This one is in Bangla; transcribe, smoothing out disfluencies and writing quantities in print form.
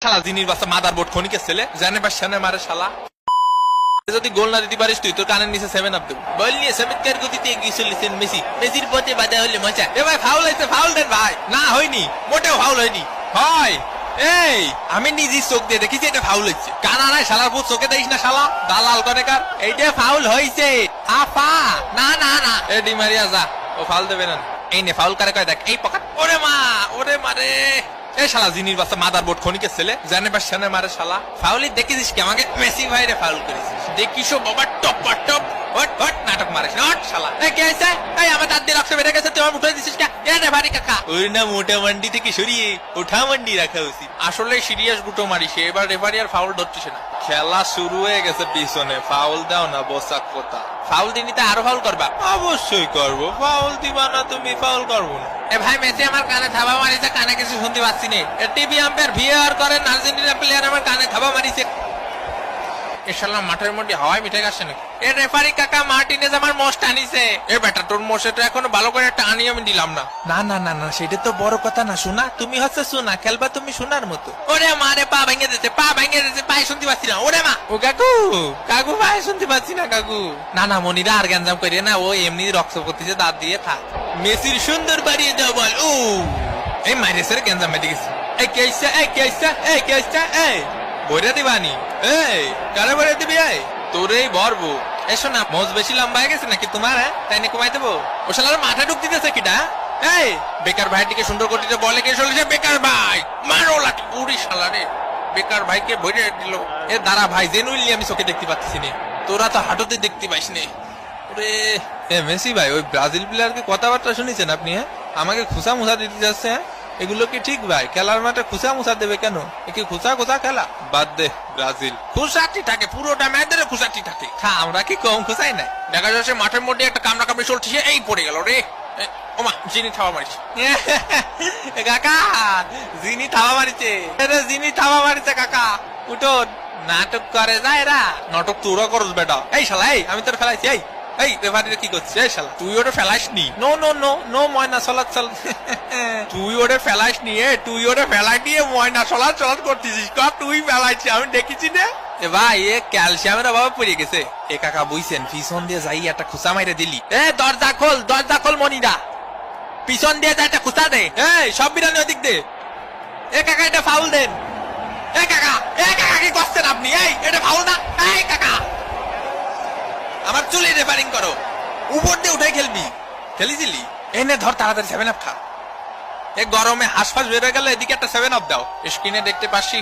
শালা জিনির বাচ্চা মাদার বোর্ড খনিকের ছেলে জানে বা সামনে মারে শালা। যদি গোল না দিতে পারিস তুই তোর কানের নিচে 7 আপ দেব। বল নিয়ে চমৎকার গতিতে এগিয়ে চলেছেন মেসি। মেসির পথে বাধা হলে মজা। এ ভাই ফাউল হয়েছে, ফাউল দেন ভাই। না হয়নি, মোটেও ফাউল হয়নি। হয় এই আমি নিজের চোখ দিয়ে দেখেছি এটা ফাউল হয়েছে। কানা নাই শালার পুত, চোখে দেখিস না শালা দালাল কনেকার। এইটা ফাউল হয়েছে আফা। না না না এ ডিমারিয়া যা, ও ফাউল দেবে না। এই নে ফাউল করে কয় দেখ এই পকেট। ওরে মা, ওরে মারে। এই শালা জিনির বাচ্চা মাদার বোর্ড খনিকের ছেলে জানে বা সামনে মারে শালা। ফাউলি দেখেছিস কি আমাকে? মেসি ভাইরে ফাউল করেছিস দেখিস বাবা। টপ টপ হট হট নাটক মারিস হট শালা। এই কে আছে? এই আমার দাঁত দিয়ে রক্ত বেরিয়ে গেছে, তুই আমার উঠে দিছিস কে? এ রে ভারী কাকা। ওই না মোটা মান্ডি থেকে সরিয়ে ওঠা মান্ডি রাখা উচিত। আসলে সিরিয়াস গুটো মারিছে, এবার রেফারি আর ফাউল ধরছে না। খেলা শুরু হয়ে গেছে পিছনে। ফাউল দাও না বসাক কথা। ফাউল দিনি তো আরো ফাউল করবা? অবশ্যই করবো। ফাউল দিবা না তুমি? ফাউল করবো না। এ ভাই মেসি আমার কানে থাবা মারিছে, কানে কিছু শুনতে পাচ্ছি না। টিভি আম্পায়ার ভিআর করেন, আর্জেন্টিনা প্লেয়ার আমার কানে থাবা মারিছে। এশালা মাঠের মধ্যে হাওয়ায় মিঠে গেছে নাকি? এ রেফারি কাকা মার্টিনেজ আমার মোষ টানিছে। এ বেটা তোর মোষটা এখনো ভালো করে টানি আমি দিলাম না। না না না না সেটা তো বড় কথা না। শোনা তুমি হচ্ছে শোনা, খেলবা তুমি শোনার মতো। ওরে মা রে, পা ভেঙে দিতে, পা ভেঙে দিতে, পায়ে শুনতে পাচ্ছি না। ওরে মা, ও কাকু কাকু পায়ে শুনতে পাচ্ছি না কাকু। না না মনিরা আর গ্যাঞ্জাম করিয়ে না, ও এমনি রক্ত পড়তেছে দাঁত দিয়ে থাক। মেসির সুন্দর বাড়িয়ে দাও বল। ও এই মাইরেসের গ্যাঞ্জাম মেটে গেছে। এই কেসা, এই কেসা, এই কেসা, এই বইরা দিবানি। এই কারে বইরা দিবি? এই তোর এই বরবো। এসো না, মোজ বেশি লম্বা হয়ে গেছে নাকি তোমার? তাই না কমাই দেবো? ও শালার মাথা ঢুক দিতেছে কিটা? এই বেকার ভাইটিকে সুন্দর করতে বলে কে চলেছে? বেকার ভাই মারো লাঠি। উড়ি শালা রে, বেকার ভাইকে বইরে দিল। এ দাঁড়া ভাই, জেনুইনলি আমি চোখে দেখতে পাচ্ছি না, তোরা তো হাঁটুতে দেখতে পাইস নে। ওরে এ মেসি ভাই, ওই ব্রাজিল প্লেয়ারকে কথাবার্তা শুনেছেন আপনি? আমাকে খুশা মুসা দিতে যাচ্ছে। এগুলো কি ঠিক ভাই? খেলার মাঠে খুশা মুসা দেবে কেন? কি খুশা খুশা খেলা? বাদ দে, ব্রাজিল খুশাটি থাকে, পুরোটা ম্যাচের খুশাটি থাকে। আমরা কি কম খুশাই নাই? দেখা যাচ্ছে মাঠের মধ্যে একটা কামড়া কামড়ি চলছে, এই পড়ে গেল রে। ওমা জিনি থাবা মারিছে কাকা, জিনি থাবা মারিছে, জিনি থাবা মারিছে কাকা। উঠোন নাটক করে যায় এরা। নাটক তোরা করস বেটা। এই শালা, এই আমি তোর ফেলাইছি। এই এই রেফারিরা কি করছে? এই শালা তুই ওটা ফেলাইসনি। নো নো নো নো ময়না চলাত চল। তুই ওটা ফেলাইসনি। তুই ওটা ফেলাই দিয়ে ময়না চলাত চলাত করতেছিস। তুই ফেলাইছিস, আমি দেখেছি না। এ ভাই এ ক্যালসিয়ামের অভাবে পড়ে গেছে। এ কাকা বুঝছেন, পিছন দিয়ে যাই একটা খুসা মাইরে দিলি। এ দরজা খোল, দরজা খোল মনিরা। পিছন দিয়ে যা একটা খুসা দে। এই সব বিরানি ওদিক দে। এ কাকা এটা ফাউল দেন। এ কাকা, এ কাকা কি করছেন আপনি? এই এটা ফাউল না। এই কাকা আমার চুলে রেফারিং করো। উপর দিয়ে উঠে খেলবি? খেলিছিলি? এনে ধর তাড়াতাড়ি 7 আপ খা। এ গরমে হাঁসফাঁস বেরোয় গেল, এদিকে একটা 7 আপ দাও। স্ক্রিনে দেখতে পাচ্ছি